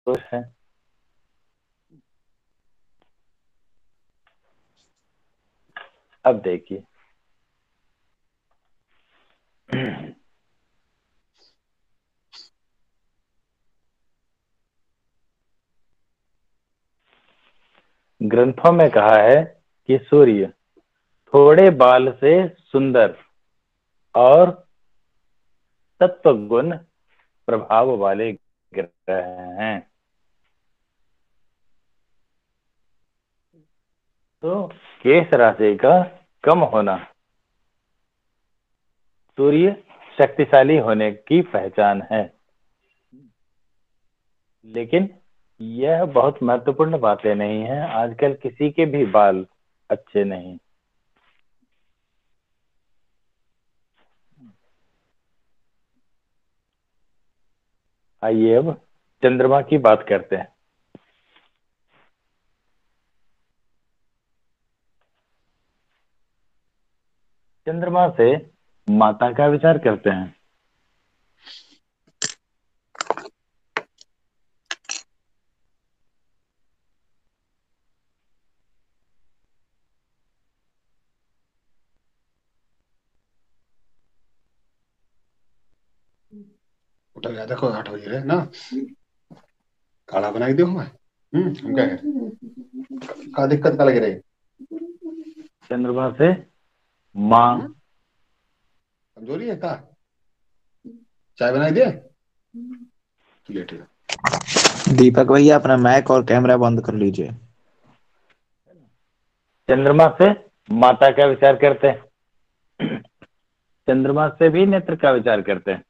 है। अब देखिए, ग्रंथों में कहा है कि सूर्य थोड़े बाल से सुंदर और तत्व गुण प्रभाव वाले ग्रह हैं। तो केश राशि का कम होना सूर्य शक्तिशाली होने की पहचान है। लेकिन यह बहुत महत्वपूर्ण बातें नहीं है, आजकल किसी के भी बाल अच्छे नहीं। आइए अब चंद्रमा की बात करते हैं। चंद्रमा से माता का विचार करते हैं। उठा गया देखो 8 बज रहे ना। काढ़ा बना के दो हमें। हम क्या करें का दिक्कत का लग रही। चंद्रमा से माँ। कमजोरी है का। चाय बना के दे। ठीक है ठीक है। दीपक भैया अपना माइक और कैमरा बंद कर लीजिए। चंद्रमा से माता का विचार करते हैं। चंद्रमा से भी नेत्र का विचार करते हैं।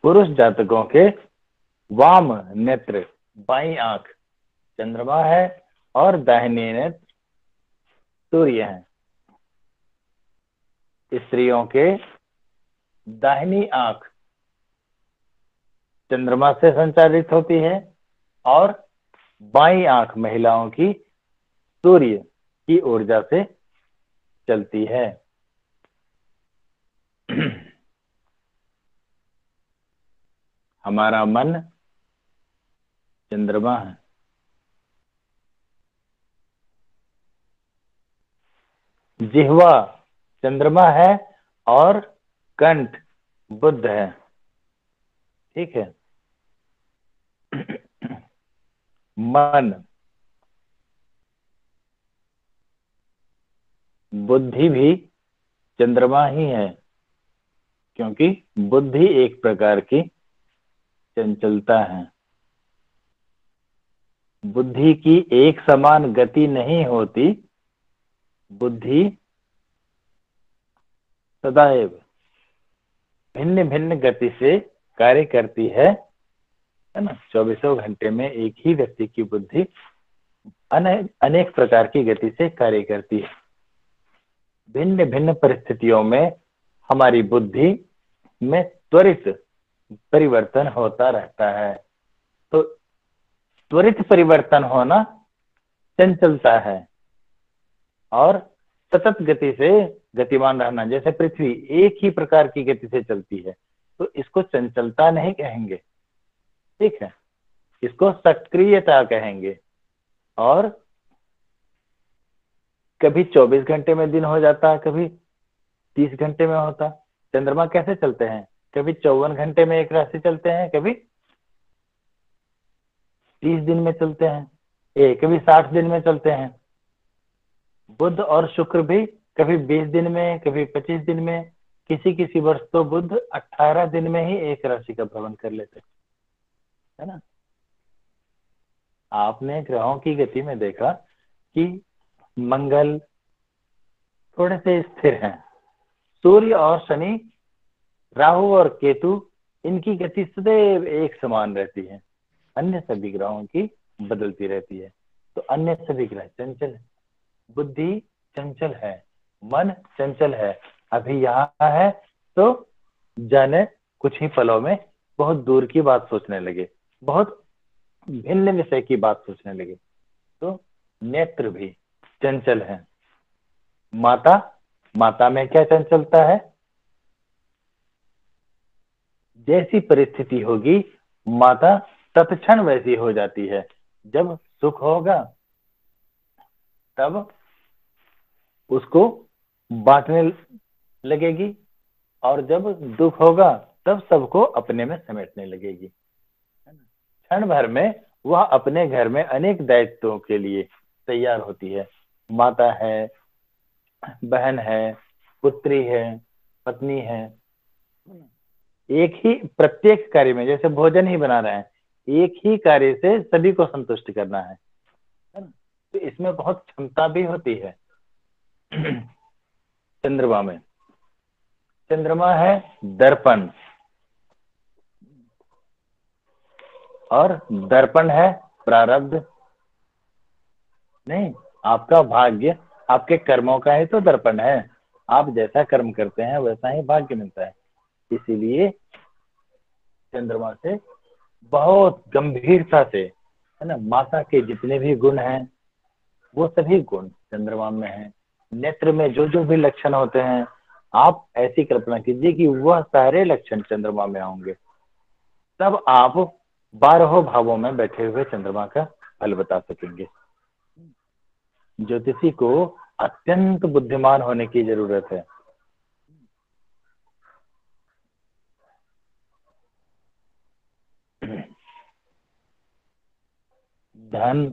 पुरुष जातकों के वाम नेत्र, बाई आंख चंद्रमा है और दाहिनी नेत्र सूर्य है। स्त्रियों के दाहिनी आंख चंद्रमा से संचालित होती है और बाई आंख महिलाओं की सूर्य की ऊर्जा से चलती है। हमारा मन चंद्रमा है। जिह्वा चंद्रमा है और कंठ बुध है। ठीक है। मन, बुद्धि भी चंद्रमा ही है, क्योंकि बुद्धि एक प्रकार की चंचलता है। बुद्धि की एक समान गति नहीं होती। बुद्धि सदैव भिन्न भिन्न गति से कार्य करती है ना। 24 घंटे में एक ही व्यक्ति की बुद्धि अनेक प्रकार की गति से कार्य करती है। भिन्न भिन्न परिस्थितियों में हमारी बुद्धि में त्वरित परिवर्तन होता रहता है। तो त्वरित परिवर्तन होना चंचलता है, और सतत गति से गतिमान रहना, जैसे पृथ्वी एक ही प्रकार की गति से चलती है, तो इसको चंचलता नहीं कहेंगे। ठीक है, इसको सक्रियता कहेंगे। और कभी 24 घंटे में दिन हो जाता, कभी 30 घंटे में होता। चंद्रमा कैसे चलते हैं? कभी 54 घंटे में एक राशि चलते हैं, कभी 30 दिन में चलते हैं, कभी 60 दिन में चलते हैं। बुध और शुक्र भी कभी 20 दिन में, कभी 25 दिन में, किसी किसी वर्ष तो बुध 18 दिन में ही एक राशि का भ्रमण कर लेते है ना। आपने ग्रहों की गति में देखा कि मंगल थोड़े से स्थिर हैं, सूर्य और शनि, राहु और केतु, इनकी गति सदैव एक समान रहती है। अन्य सभी ग्रहों की बदलती रहती है। तो अन्य सभी ग्रह चंचल है। बुद्धि चंचल है, मन चंचल है। अभी यहाँ है तो जाने कुछ ही पलों में बहुत दूर की बात सोचने लगे, बहुत भिन्न विषय की बात सोचने लगे। तो नेत्र भी चंचल है। माता, माता में क्या चंचलता है? जैसी परिस्थिति होगी माता तत्क्षण वैसी हो जाती है। जब सुख होगा तब उसको बांटने लगेगी, और जब दुख होगा तब सबको अपने में समेटने लगेगी। क्षण भर में वह अपने घर में अनेक दायित्वों के लिए तैयार होती है। माता है, बहन है, पुत्री है, पत्नी है। एक ही प्रत्येक कार्य में, जैसे भोजन ही बना रहे हैं, एक ही कार्य से सभी को संतुष्ट करना है ना? तो इसमें बहुत क्षमता भी होती है। चंद्रमा में, चंद्रमा है दर्पण, और दर्पण है प्रारब्ध। नहीं, आपका भाग्य आपके कर्मों का ही तो दर्पण है। आप जैसा कर्म करते हैं वैसा ही भाग्य मिलता है। इसीलिए चंद्रमा से बहुत गंभीरता से, है ना, माता के जितने भी गुण हैं वो सभी गुण चंद्रमा में हैं। नेत्र में जो जो भी लक्षण होते हैं, आप ऐसी कल्पना कीजिए कि वह सारे लक्षण चंद्रमा में होंगे। तब आप 12 भावों में बैठे हुए चंद्रमा का फल बता सकेंगे। ज्योतिषी को अत्यंत बुद्धिमान होने की जरूरत है। धन,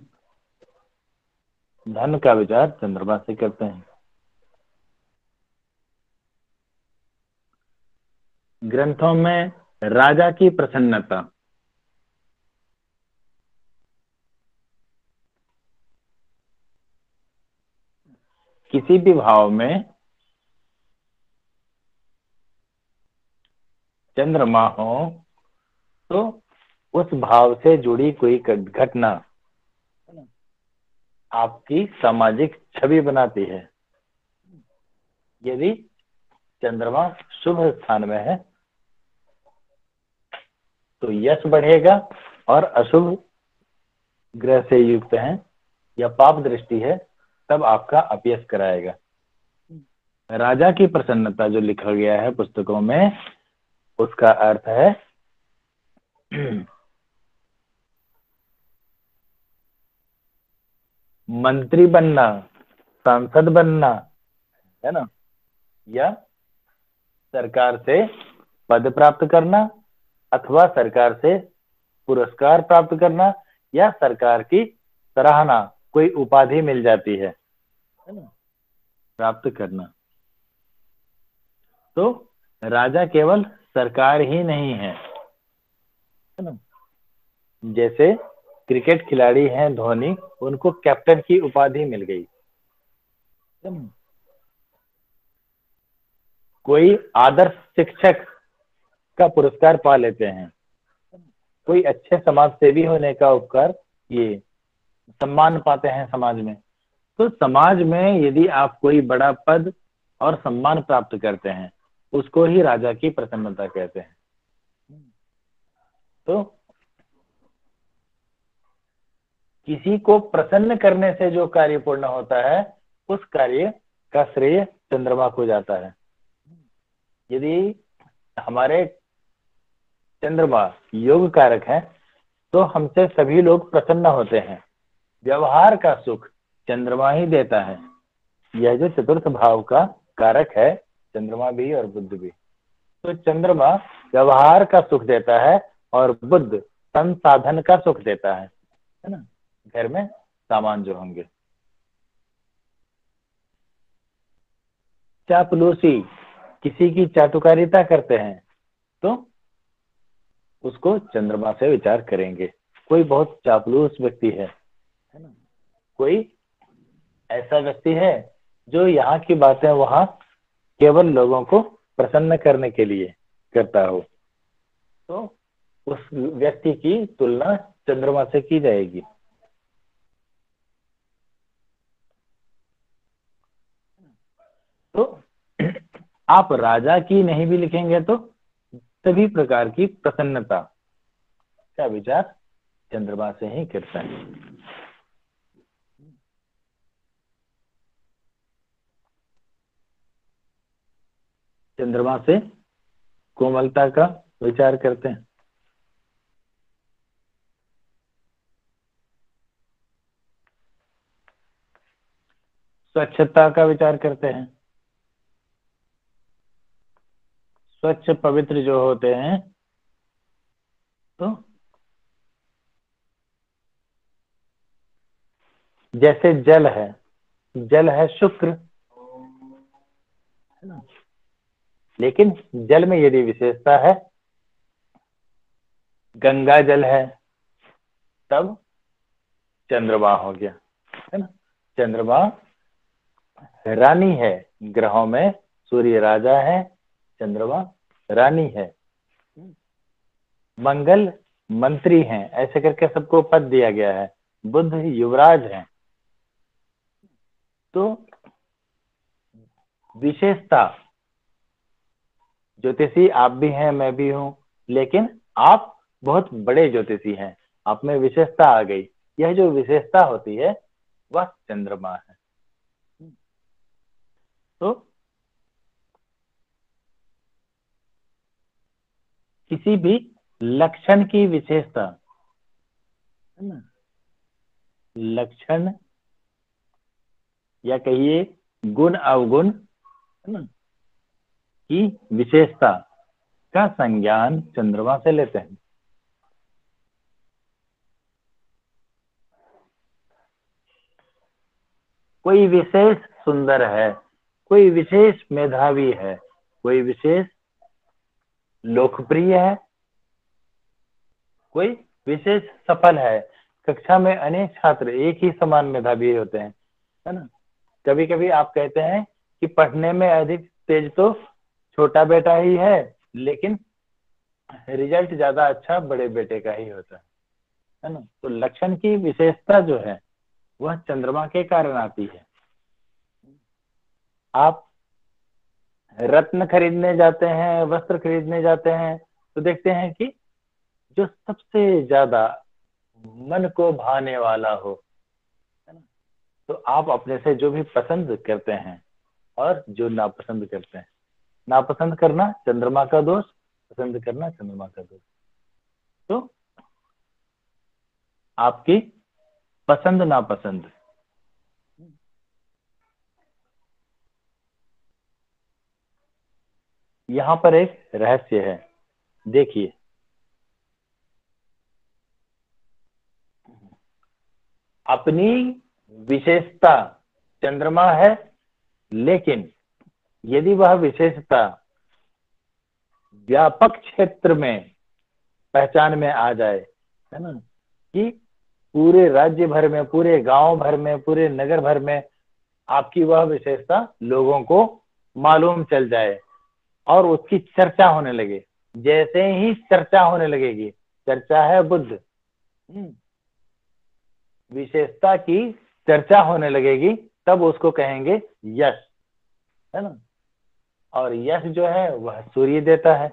धन का विचार चंद्रमा से करते हैं। ग्रंथों में राजा की प्रसन्नता, किसी भी भाव में चंद्रमा हो तो उस भाव से जुड़ी कोई घटना आपकी सामाजिक छवि बनाती है। यदि चंद्रमा शुभ स्थान में है तो यश बढ़ेगा, और अशुभ ग्रह से युक्त है या पाप दृष्टि है तब आपका अपयश कराएगा। राजा की प्रसन्नता जो लिखा गया है पुस्तकों में, उसका अर्थ है मंत्री बनना, सांसद बनना, है ना, या सरकार से पद प्राप्त करना, अथवा सरकार से पुरस्कार प्राप्त करना, या सरकार की सराहना, कोई उपाधि मिल जाती है ना, प्राप्त करना। तो राजा केवल सरकार ही नहीं है ना। जैसे क्रिकेट खिलाड़ी हैं धोनी, उनको कैप्टन की उपाधि मिल गई। कोई आदर्श शिक्षक का पुरस्कार पा लेते हैं, कोई अच्छे समाज सेवी होने का उपकार, ये सम्मान पाते हैं समाज में। तो समाज में यदि आप कोई बड़ा पद और सम्मान प्राप्त करते हैं, उसको ही राजा की प्रसन्नता कहते हैं। तो किसी को प्रसन्न करने से जो कार्य पूर्ण होता है, उस कार्य का श्रेय चंद्रमा को जाता है। यदि हमारे चंद्रमा योग कारक है तो हमसे सभी लोग प्रसन्न होते हैं। व्यवहार का सुख चंद्रमा ही देता है। यह जो चतुर्थ भाव का कारक है, चंद्रमा भी और बुध भी, तो चंद्रमा व्यवहार का सुख देता है और बुध संसाधन का सुख देता है ना, घर में सामान जो होंगे। चापलूसी, किसी की चाटुकारिता करते हैं तो उसको चंद्रमा से विचार करेंगे। कोई बहुत चापलूस व्यक्ति है ना, कोई ऐसा व्यक्ति है जो यहाँ की बातें वहां केवल लोगों को प्रसन्न करने के लिए करता हो, तो उस व्यक्ति की तुलना चंद्रमा से की जाएगी। तो आप राजा की नहीं भी लिखेंगे तो सभी प्रकार की प्रसन्नता का विचार चंद्रमा से ही करता है। चंद्रमा से कोमलता का, विचार करते हैं। स्वच्छता का विचार करते हैं। स्वच्छ पवित्र जो होते हैं, तो जैसे जल है शुक्र, है ना, लेकिन जल में यदि विशेषता है, गंगा जल है, तब चंद्रमा हो गया, है ना। चंद्रमा रानी है ग्रहों में, सूर्य राजा है, चंद्रमा रानी है। मंगल मंत्री हैं, ऐसे करके सबको पद दिया गया है। बुध युवराज हैं। तो विशेषता, ज्योतिषी आप भी हैं, मैं भी हूं, लेकिन आप बहुत बड़े ज्योतिषी हैं, आप में विशेषता आ गई। यह जो विशेषता होती है वह चंद्रमा है। तो किसी भी लक्षण की विशेषता, है ना, लक्षण या कहिए गुण अवगुण, है ना, की विशेषता का संज्ञान चंद्रमा से लेते हैं। कोई विशेष सुंदर है, कोई विशेष मेधावी है, कोई विशेष लोकप्रिय है, कोई विशेष सफल है। कक्षा में अनेक छात्र एक ही समान मेधावी होते हैं, है ना। कभी कभी आप कहते हैं कि पढ़ने में अधिक तेज तो छोटा बेटा ही है, लेकिन रिजल्ट ज्यादा अच्छा बड़े बेटे का ही होता है ना। तो लक्षण की विशेषता जो है वह चंद्रमा के कारण आती है। आप रत्न खरीदने जाते हैं, वस्त्र खरीदने जाते हैं, तो देखते हैं कि जो सबसे ज्यादा मन को भाने वाला हो, है ना, तो आप अपने से जो भी पसंद करते हैं और जो नापसंद करते हैं। नापसंद करना चंद्रमा का दोष, पसंद करना चंद्रमा का दोष। तो आपकी पसंद नापसंद, यहां पर एक रहस्य है, देखिए। अपनी विशेषता चंद्रमा है, लेकिन यदि वह विशेषता व्यापक क्षेत्र में पहचान में आ जाए, है ना, कि पूरे राज्य भर में, पूरे गांव भर में, पूरे नगर भर में आपकी वह विशेषता लोगों को मालूम चल जाए और उसकी चर्चा होने लगे। जैसे ही चर्चा होने लगेगी, चर्चा है बुद्ध, विशेषता की चर्चा होने लगेगी, तब उसको कहेंगे यश, है ना। और यश जो है वह सूर्य देता है।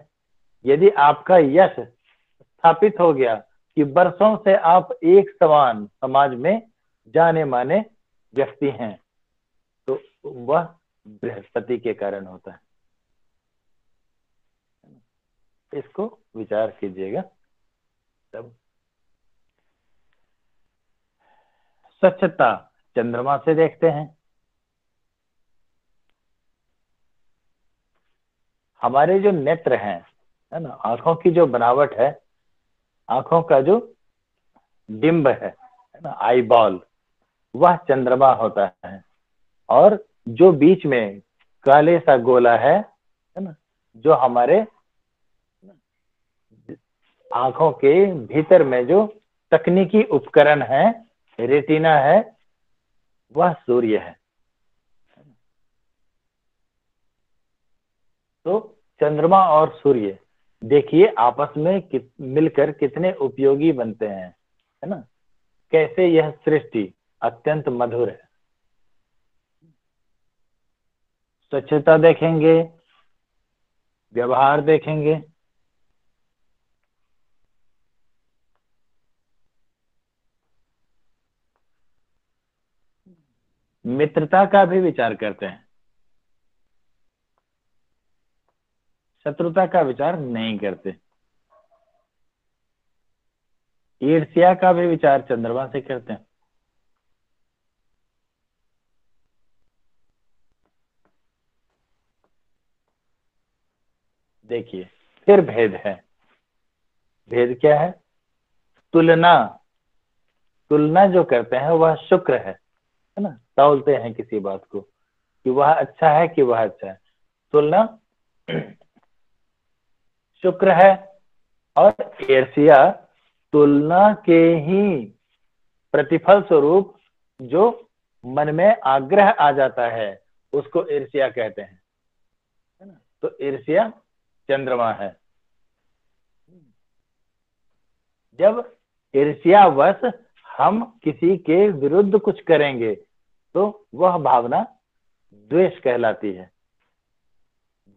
यदि आपका यश स्थापित हो गया कि वर्षों से आप एक समान समाज में जाने माने व्यक्ति हैं, तो वह बृहस्पति के कारण होता है। इसको विचार कीजिएगा। तब स्वच्छता चंद्रमा से देखते हैं। हमारे जो नेत्र हैं, है ना, आंखों की जो बनावट है, आंखों का जो डिंब है ना, आई बॉल, वह चंद्रमा होता है। और जो बीच में काले सा गोला है ना, जो हमारे आंखों के भीतर में जो तकनीकी उपकरण है, रेटिना है, वह सूर्य है। तो चंद्रमा और सूर्य देखिए आपस में मिलकर कितने उपयोगी बनते हैं, है ना। कैसे यह सृष्टि अत्यंत मधुर है। स्वच्छता देखेंगे, व्यवहार देखेंगे, मित्रता का भी विचार करते हैं, शत्रुता का विचार नहीं करते। ईर्ष्या का भी विचार चंद्रमा से करते हैं। देखिए फिर भेद है। भेद क्या है? तुलना। तुलना जो करते हैं वह शुक्र है ना, तौलते हैं किसी बात को कि वह अच्छा है कि वह अच्छा है। तुलना शुक्र है, और ईर्ष्या तुलना के ही प्रतिफल स्वरूप जो मन में आग्रह आ जाता है उसको ईर्ष्या कहते हैं, है ना। तो ईर्ष्या चंद्रमा है। जब ईर्ष्यावश हम किसी के विरुद्ध कुछ करेंगे तो वह भावना द्वेष कहलाती है।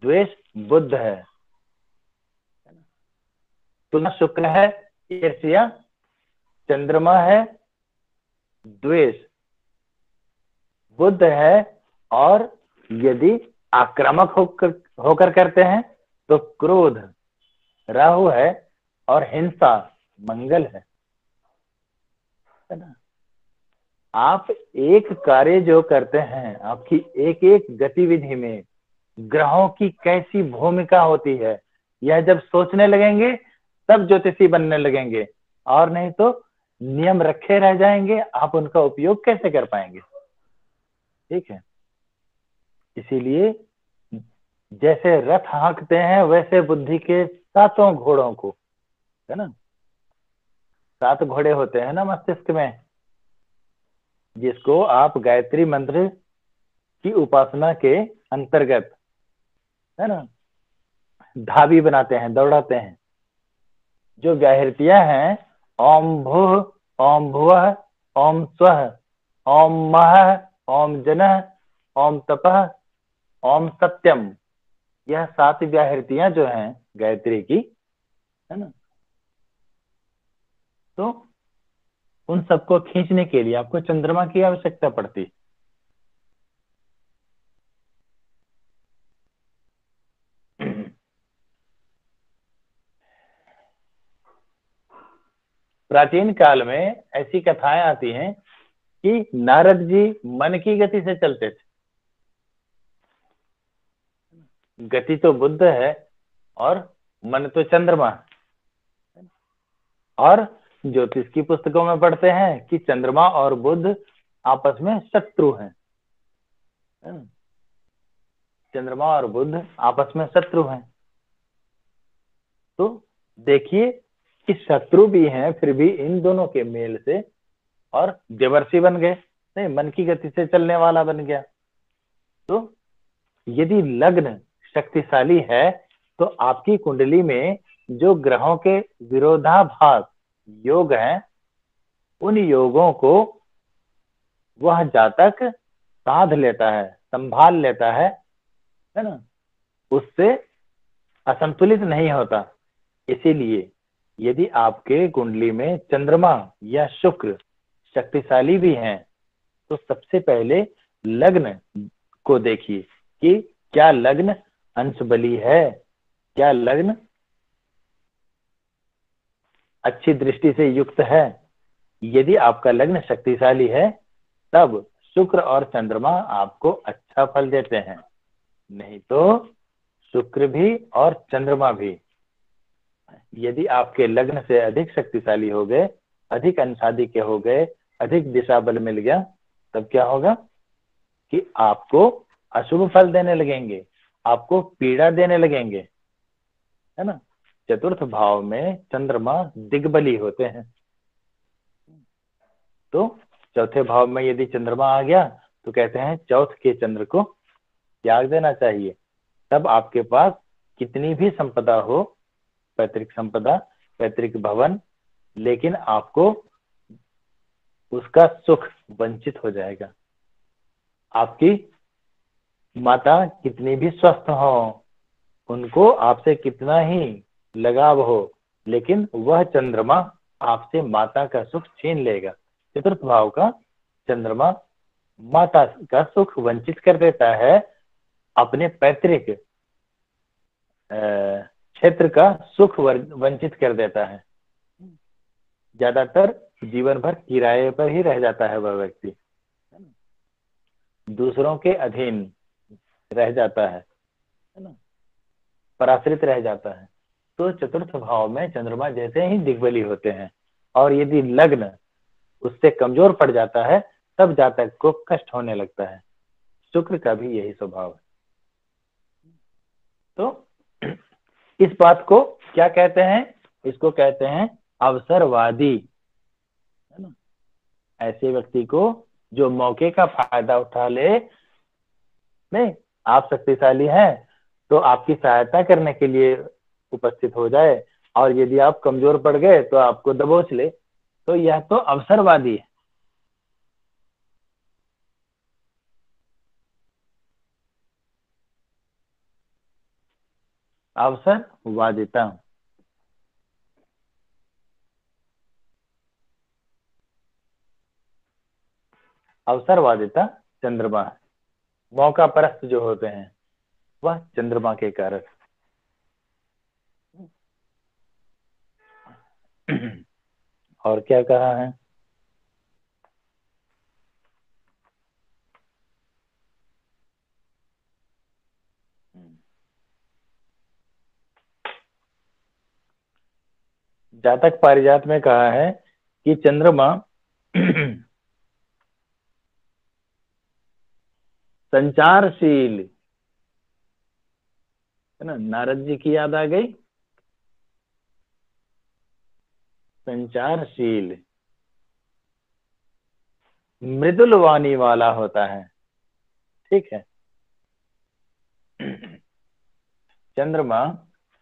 द्वेष बुद्ध है। तुलना शुक्र है, ईर्ष्या चंद्रमा है, द्वेष बुद्ध है, और यदि आक्रामक होकर करते हैं तो क्रोध राहु है, और हिंसा मंगल है ना। आप एक कार्य जो करते हैं, आपकी एक एक गतिविधि में ग्रहों की कैसी भूमिका होती है, यह जब सोचने लगेंगे तब ज्योतिषी बनने लगेंगे, और नहीं तो नियम रखे रह जाएंगे, आप उनका उपयोग कैसे कर पाएंगे। ठीक है, इसीलिए जैसे रथ हाँकते हैं वैसे बुद्धि के सातों घोड़ों को, है ना, 7 घोड़े होते हैं ना मस्तिष्क में, जिसको आप गायत्री मंत्र की उपासना के अंतर्गत, है ना, धावी बनाते हैं, दौड़ाते हैं। जो व्याहृतियां हैं, ओम भूः ओम भुवः ओम स्वः ओम महः ओम जनः ओम तपः ओम सत्यम, यह 7 व्याहृतियां जो हैं गायत्री की, है ना, तो उन सबको खींचने के लिए आपको चंद्रमा की आवश्यकता पड़ती है। प्राचीन काल में ऐसी कथाएं आती हैं कि नारद जी मन की गति से चलते थे। गति तो बुद्ध है और मन तो चंद्रमा है। और ज्योतिष की पुस्तकों में पढ़ते हैं कि चंद्रमा और बुध आपस में शत्रु हैं। चंद्रमा और बुध आपस में शत्रु हैं। तो देखिए कि शत्रु भी हैं, फिर भी इन दोनों के मेल से और देवर्षि बन गए, नहीं मन की गति से चलने वाला बन गया। तो यदि लग्न शक्तिशाली है तो आपकी कुंडली में जो ग्रहों के विरोधाभास योग हैं, उन योगों को वह जातक साध लेता है, संभाल लेता है ना, उससे असंतुलित नहीं होता। इसीलिए यदि आपके कुंडली में चंद्रमा या शुक्र शक्तिशाली भी हैं तो सबसे पहले लग्न को देखिए कि क्या लग्न अंश बली है, क्या लग्न अच्छी दृष्टि से युक्त है। यदि आपका लग्न शक्तिशाली है तब शुक्र और चंद्रमा आपको अच्छा फल देते हैं, नहीं तो शुक्र भी और चंद्रमा भी यदि आपके लग्न से अधिक शक्तिशाली हो गए, अधिक अंशादि के हो गए, अधिक दिशा बल मिल गया, तब क्या होगा कि आपको अशुभ फल देने लगेंगे, आपको पीड़ा देने लगेंगे, है ना। चतुर्थ भाव में चंद्रमा दिग्बली होते हैं। तो चौथे भाव में यदि चंद्रमा आ गया तो कहते हैं चौथ के चंद्र को त्याग देना चाहिए। तब आपके पास कितनी भी संपदा हो, पैतृक संपदा, पैतृक भवन, लेकिन आपको उसका सुख वंचित हो जाएगा। आपकी माता कितनी भी स्वस्थ हो, उनको आपसे कितना ही लगाव हो, लेकिन वह चंद्रमा आपसे माता का सुख छीन लेगा। चतुर्थ भाव का चंद्रमा माता का सुख वंचित कर देता है, अपने पैतृक क्षेत्र का सुख वंचित कर देता है। ज्यादातर जीवन भर किराए पर ही रह जाता है वह व्यक्ति, दूसरों के अधीन रह जाता है ना, पराश्रित रह जाता है। तो चतुर्थ भाव में चंद्रमा जैसे ही दिग्बली होते हैं और यदि लग्न उससे कमजोर पड़ जाता है तब जातक को कष्ट होने लगता है। शुक्र का भी यही स्वभाव है। तो इस बात को क्या कहते हैं? इसको कहते हैं अवसरवादी, है ना। ऐसे व्यक्ति को जो मौके का फायदा उठा ले, नहीं आप शक्तिशाली हैं तो आपकी सहायता करने के लिए उपस्थित हो जाए, और यदि आप कमजोर पड़ गए तो आपको दबोच ले, तो यह तो अवसरवादी है। अवसरवादिता। अवसरवादिता चंद्रमा है। मौका परस्त जो होते हैं वह चंद्रमा के कारक। और क्या कहा है? जातक पारिजात में कहा है कि चंद्रमा संचारशील, है ना। नारद जी की याद आ गई। संचारशील, मृदुल वाणी वाला होता है, ठीक है। चंद्रमा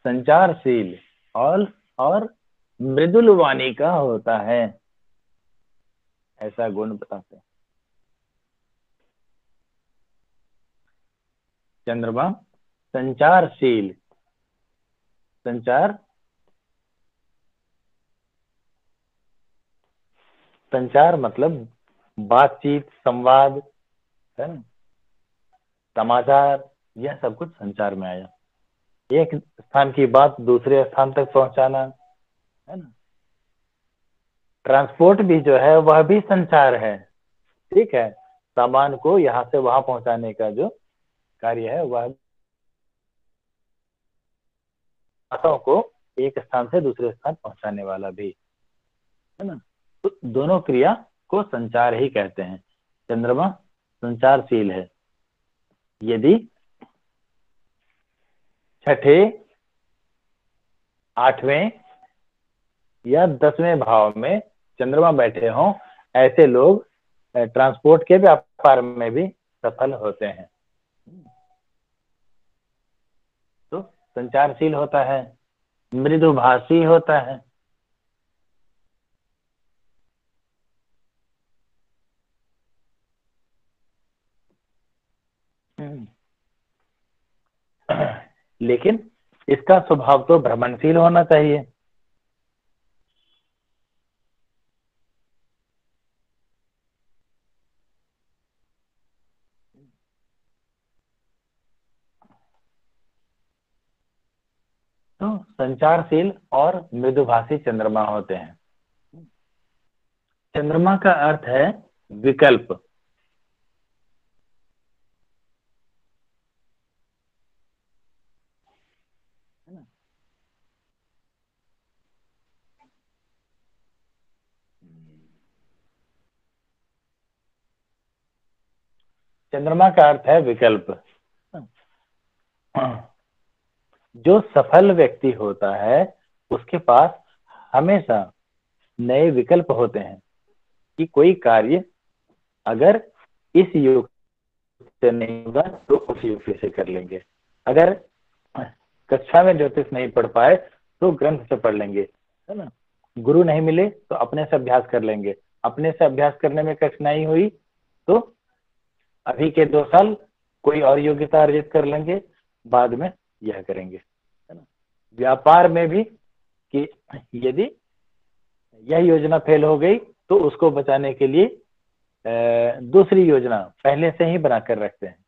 संचारशील और मृदुल वाणी का होता है, ऐसा गुण बताते हैं। चंद्रमा संचारशील, संचार मतलब बातचीत, संवाद, है ना, समाचार, यह सब कुछ संचार में आया। एक स्थान की बात दूसरे स्थान तक पहुंचाना, है ना। ट्रांसपोर्ट भी जो है वह भी संचार है, ठीक है। सामान को यहाँ से वहां पहुंचाने का जो कार्य है वह बातों को एक स्थान से दूसरे स्थान पहुंचाने वाला भी, है ना। तो दोनों क्रिया को संचार ही कहते हैं। चंद्रमा संचारशील है। यदि छठे, आठवें या 10वें भाव में चंद्रमा बैठे हों, ऐसे लोग ट्रांसपोर्ट के व्यापार में भी सफल होते हैं। तो संचारशील होता है, मृदुभाषी होता है। लेकिन इसका स्वभाव तो भ्रमणशील होना चाहिए। तो संचारशील और मृदुभाषी चंद्रमा होते हैं। चंद्रमा का अर्थ है विकल्प। चंद्रमा का अर्थ है विकल्प। जो सफल व्यक्ति होता है उसके पास हमेशा नए विकल्प होते हैं कि कोई कार्य अगर इस युग से नहीं होगा तो उस युग से कर लेंगे। अगर कक्षा में ज्योतिष नहीं पढ़ पाए तो ग्रंथ से पढ़ लेंगे, है ना। गुरु नहीं मिले तो अपने से अभ्यास कर लेंगे। अपने से अभ्यास करने में कठिनाई हुई तो अभी के 2 साल कोई और योग्यता अर्जित कर लेंगे, बाद में यह करेंगे, है ना। व्यापार में भी कि यदि यह योजना फेल हो गई तो उसको बचाने के लिए दूसरी योजना पहले से ही बनाकर रखते हैं।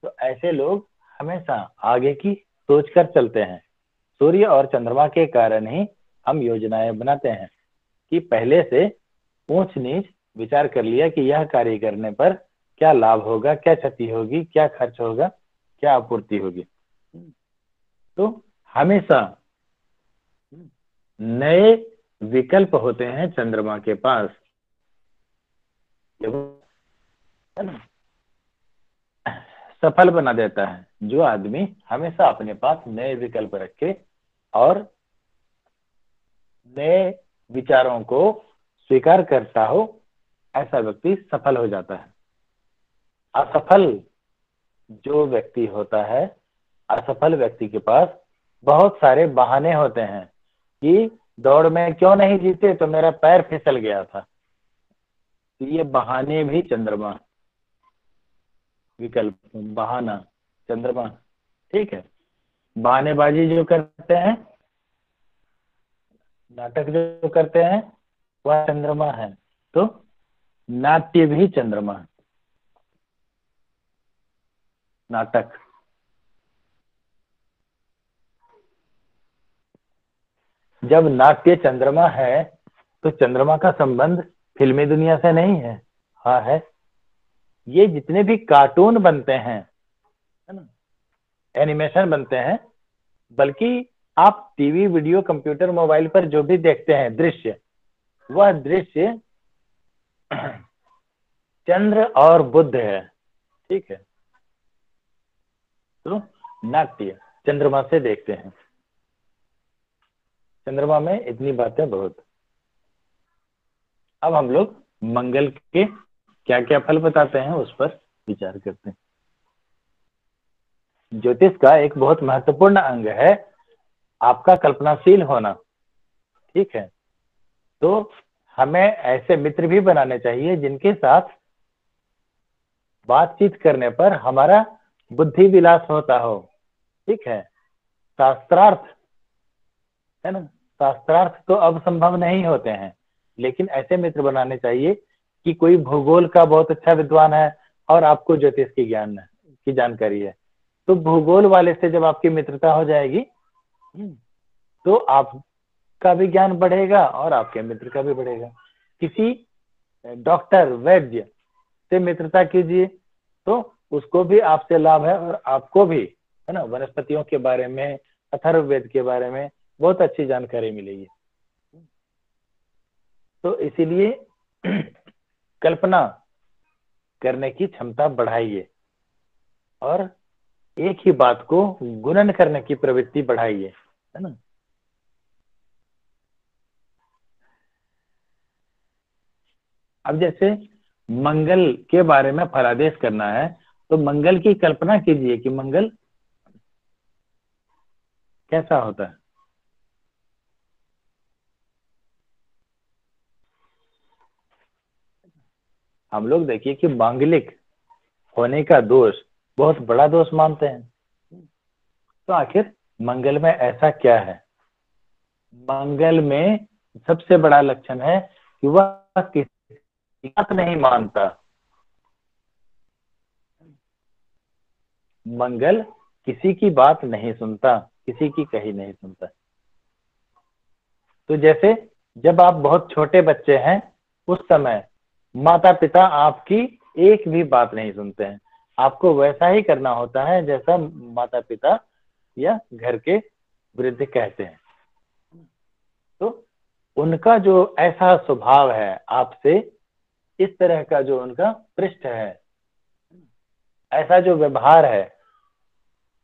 तो ऐसे लोग हमेशा आगे की सोच कर चलते हैं। सूर्य और चंद्रमा के कारण ही हम योजनाएं बनाते हैं। कि पहले से ऊंच नीच विचार कर लिया कि यह कार्य करने पर क्या लाभ होगा, क्या क्षति होगी, क्या खर्च होगा, क्या आपूर्ति होगी। तो हमेशा नए विकल्प होते हैं चंद्रमा के पास, है ना, सफल बना देता है जो आदमी हमेशा अपने पास नए विकल्प रखे और नए विचारों को स्वीकार करता हो, ऐसा व्यक्ति सफल हो जाता है। असफल जो व्यक्ति होता है, असफल व्यक्ति के पास बहुत सारे बहाने होते हैं कि दौड़ में क्यों नहीं जीते, तो मेरा पैर फिसल गया था। तो ये बहाने भी चंद्रमा, विकल्प, बहाना चंद्रमा, ठीक है। बहानेबाजी जो करते हैं, नाटक जो करते हैं, वह चंद्रमा है। तो नाट्य भी चंद्रमा, नाटक। जब नाट्य चंद्रमा है तो चंद्रमा का संबंध फिल्मी दुनिया से नहीं है। हाँ है। ये जितने भी कार्टून बनते हैं, है ना, एनिमेशन बनते हैं, बल्कि आप टीवी, वीडियो, कंप्यूटर, मोबाइल पर जो भी देखते हैं दृश्य, वह दृश्य चंद्र और बुध है, ठीक है। तो नाट्य चंद्रमा से देखते हैं। चंद्रमा में इतनी बातें बहुत। अब हम लोग मंगल के क्या क्या फल बताते हैं उस पर विचार करते हैं। ज्योतिष का एक बहुत महत्वपूर्ण अंग है आपका कल्पनाशील होना, ठीक है। तो हमें ऐसे मित्र भी बनाने चाहिए जिनके साथ बातचीत करने पर हमारा बुद्धि विलास होता हो, ठीक है। शास्त्रार्थ, है ना, शास्त्रार्थ तो अब संभव नहीं होते हैं, लेकिन ऐसे मित्र बनाने चाहिए कि कोई भूगोल का बहुत अच्छा विद्वान है और आपको ज्योतिष की ज्ञान की जानकारी है, तो भूगोल वाले से जब आपकी मित्रता हो जाएगी तो आपका भी ज्ञान बढ़ेगा और आपके मित्र का भी बढ़ेगा। किसी डॉक्टर, वैद्य से मित्रता कीजिए तो उसको भी आपसे लाभ है और आपको भी, है ना, वनस्पतियों के बारे में, अथर्ववेद के बारे में बहुत अच्छी जानकारी मिलेगी। तो इसीलिए कल्पना करने की क्षमता बढ़ाइए और एक ही बात को गुणन करने की प्रवृत्ति बढ़ाइए, है ना। अब जैसे मंगल के बारे में फलादेश करना है, तो मंगल की कल्पना कीजिए कि मंगल कैसा होता है। हम लोग देखिए कि मांगलिक होने का दोष बहुत बड़ा दोष मानते हैं। तो आखिर मंगल में ऐसा क्या है? मंगल में सबसे बड़ा लक्षण है कि वह किसी बात नहीं मानता। मंगल किसी की बात नहीं सुनता, किसी की कही नहीं सुनता। तो जैसे जब आप बहुत छोटे बच्चे हैं, उस समय माता पिता आपकी एक भी बात नहीं सुनते हैं। आपको वैसा ही करना होता है जैसा माता पिता या घर के वृद्ध कहते हैं। तो उनका जो ऐसा स्वभाव है आपसे, इस तरह का जो उनका पृष्ठ है, ऐसा जो व्यवहार है,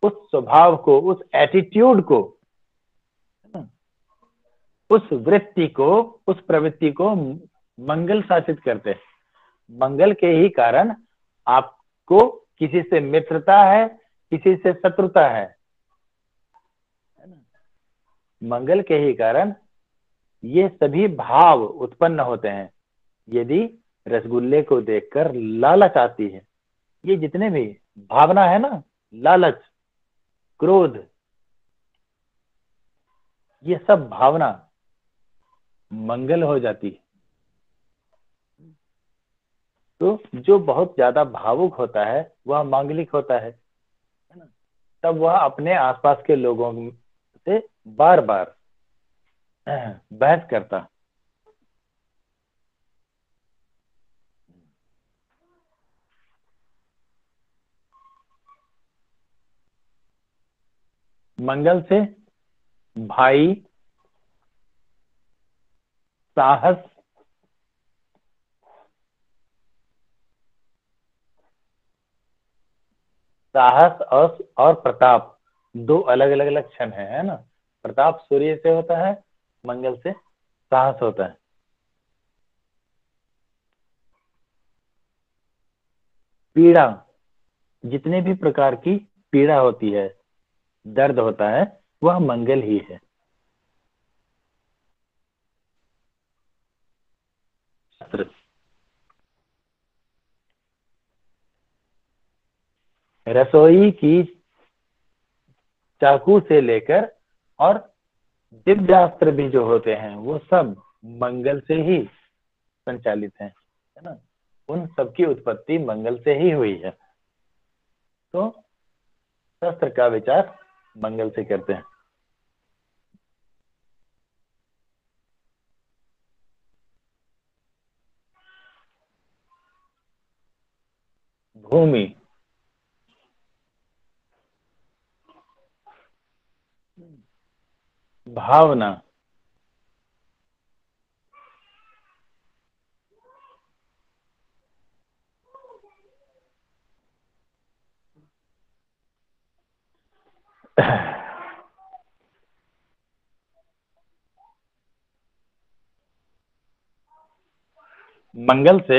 उस स्वभाव को, उस एटीट्यूड को, उस वृत्ति को, उस प्रवृत्ति को मंगल शासित करते हैं। मंगल के ही कारण आपको किसी से मित्रता है, किसी से शत्रुता है। मंगल के ही कारण ये सभी भाव उत्पन्न होते हैं। यदि रसगुल्ले को देखकर लालच आती है, ये जितने भी भावना है ना, लालच, क्रोध, ये सब भावना मंगल हो जाती है। तो जो बहुत ज्यादा भावुक होता है वह मांगलिक होता है ना। तब वह अपने आसपास के लोगों से बार बार बहस करता, मंगल से भाई, साहस, साहस और प्रताप दो अलग अलग लक्षण है ना। प्रताप सूर्य से होता है, मंगल से साहस होता है। पीड़ा, जितने भी प्रकार की पीड़ा होती है, दर्द होता है, वह मंगल ही है। शस्त्र, रसोई की चाकू से लेकर और दिव्यास्त्र भी जो होते हैं वो सब मंगल से ही संचालित हैं, है ना। उन सबकी उत्पत्ति मंगल से ही हुई है। तो शस्त्र का विचार मंगल से करते हैं। भूमि, भावना, मंगल से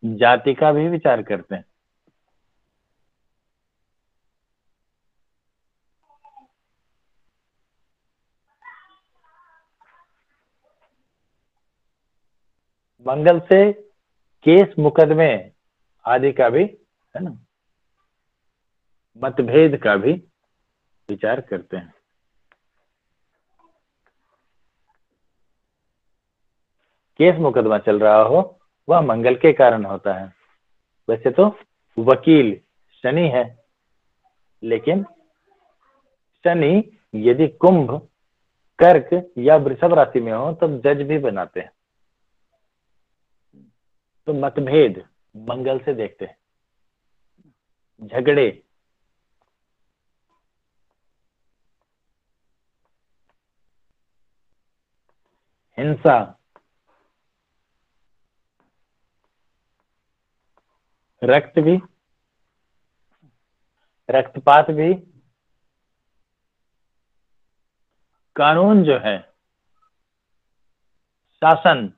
जाति का भी विचार करते हैं। मंगल से केस मुकदमे आदि का भी, है ना, मतभेद का भी विचार करते हैं। केस मुकदमा चल रहा हो वह मंगल के कारण होता है। वैसे तो वकील शनि है, लेकिन शनि यदि कुंभ, कर्क या वृषभ राशि में हो तब जज भी बनाते हैं। तो मतभेद मंगल से देखते हैं। झगड़े, हिंसा, रक्त भी, रक्तपात भी, कानून जो है, शासन,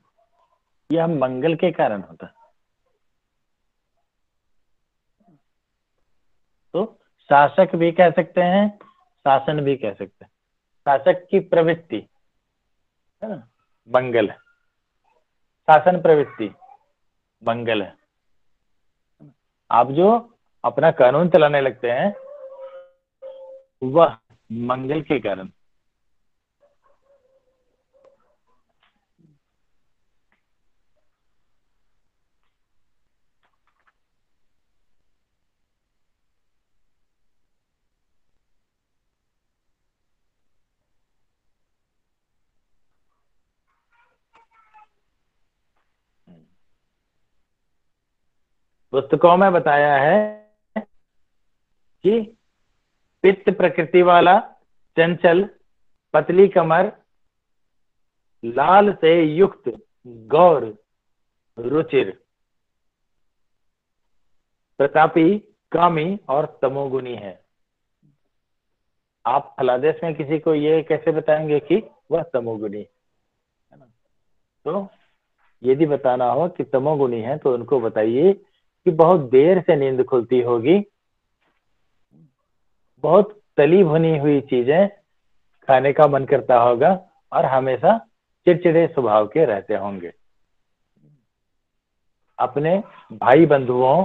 यह मंगल के कारण होता है। तो शासक भी कह सकते हैं, शासन भी कह सकते हैं। शासक की प्रवृत्ति, है ना, मंगल है। शासन प्रवृत्ति मंगल है। आप जो अपना कानून चलाने लगते हैं वह मंगल के कारण। पुस्तकों में बताया है कि पित्त प्रकृति वाला, चंचल, पतली कमर, लाल से युक्त, गौर, रुचिर, प्रतापी, कामी और तमोगुनी है। आप फलादेश में किसी को ये कैसे बताएंगे कि वह तमोगुनी है ना। तो यदि बताना हो कि तमोगुनी है तो उनको बताइए कि बहुत देर से नींद खुलती होगी, बहुत तली भुनी हुई चीजें खाने का मन करता होगा और हमेशा चिड़चिड़े स्वभाव के रहते होंगे। अपने भाई बंधुओं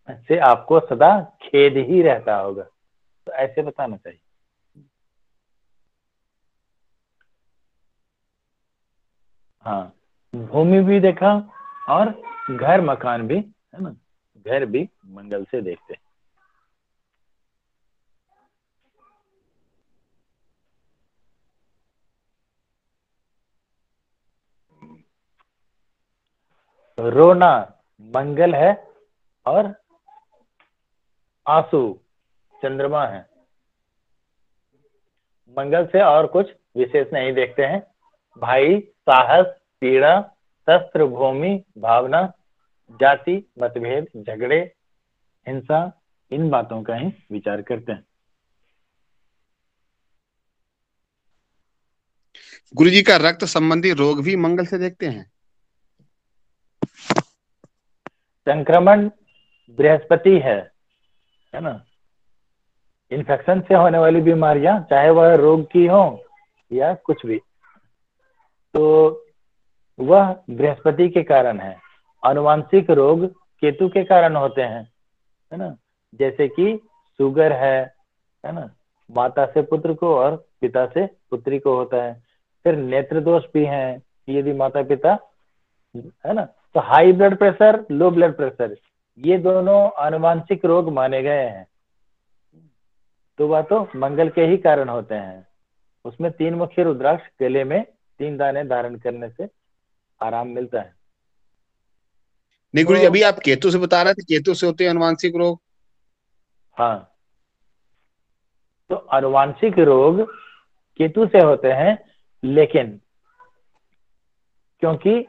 से आपको सदा खेद ही रहता होगा। तो ऐसे बताना चाहिए। हाँ, भूमि भी देखा और घर मकान भी, है ना, घर भी मंगल से देखते हैं। रोना मंगल है और आंसू चंद्रमा है। मंगल से और कुछ विशेष नहीं देखते हैं भाई। साहस, पीड़ा, शस्त्र, भूमि, भावना, जाति, मतभेद, झगड़े, हिंसा, इन बातों का ही विचार करते हैं। गुरुजी का रक्त संबंधी रोग भी मंगल से देखते हैं। संक्रमण बृहस्पति है ना। इन्फेक्शन से होने वाली बीमारियां, चाहे वह रोग की हो या कुछ भी, तो वह बृहस्पति के कारण है। आनुवांशिक रोग केतु के कारण होते हैं, है ना। जैसे कि शुगर है ना, माता से पुत्र को और पिता से पुत्री को होता है। फिर नेत्र दोष भी हैं, यदि माता पिता, है ना। तो high blood pressure, low blood pressure, ये दोनों आनुवांशिक रोग माने गए हैं, तो वह तो मंगल के ही कारण होते हैं। उसमें 3 मुख्य रुद्राक्ष गले में 3 दाने धारण करने से आराम मिलता है। नहीं गुरुजी, तो अभी आप केतु से बता रहे थे, केतु से होते हैं अनुवांशिक रोग। हाँ, तो आनुवांशिक रोग केतु से होते हैं, लेकिन क्योंकि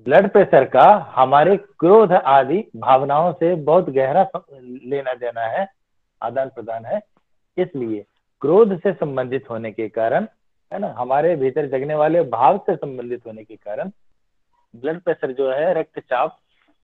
ब्लड प्रेशर का हमारे क्रोध आदि भावनाओं से बहुत गहरा लेना देना है, आदान प्रदान है, इसलिए क्रोध से संबंधित होने के कारण, है ना, हमारे भीतर जगने वाले भाव से संबंधित होने के कारण ब्लड प्रेशर जो है, रक्तचाप